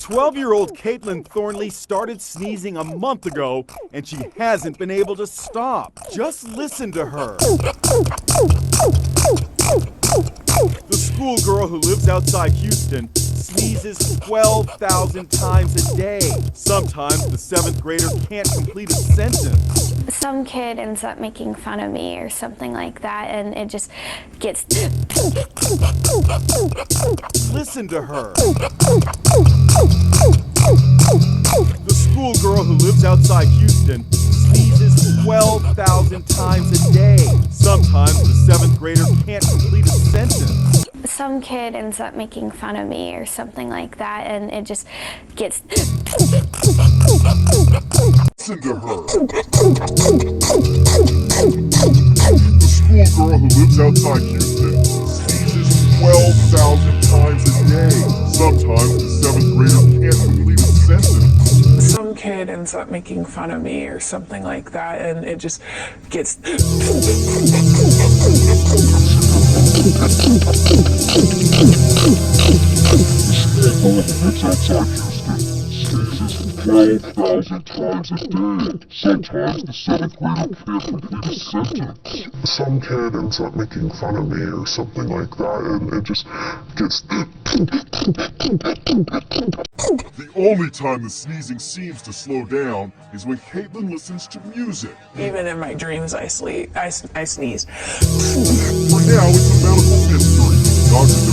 12-year-old Caitlin Thornley started sneezing a month ago, and she hasn't been able to stop. Just listen to her. The schoolgirl who lives outside Houston sneezes 12,000 times a day. Sometimes the 7th grader can't complete a sentence. Some kid ends up making fun of me or something like that, and it just gets... Listen to her. The schoolgirl who lives outside Houston sneezes 12,000 times a day. Sometimes the 7th grader can't complete a sentence. Some kid ends up making fun of me or something like that, and it just gets... Listen to her. The schoolgirl who lives outside Houston sneezes 12,000 times a day. Sometimes the 7th grader can't complete a sentence. Some kid ends up making fun of me or something like that, and it just gets... The schoolgirl who lives outside Houston sneezes 12,000 times a day. Sometimes the 7th grader can't complete a sentence. Some kid ends up making fun of me or something like that, and it just gets... The only time the sneezing seems to slow down is when Caitlin listens to music. Even in my dreams, I sneeze. For now, it's a medical mystery. Dr.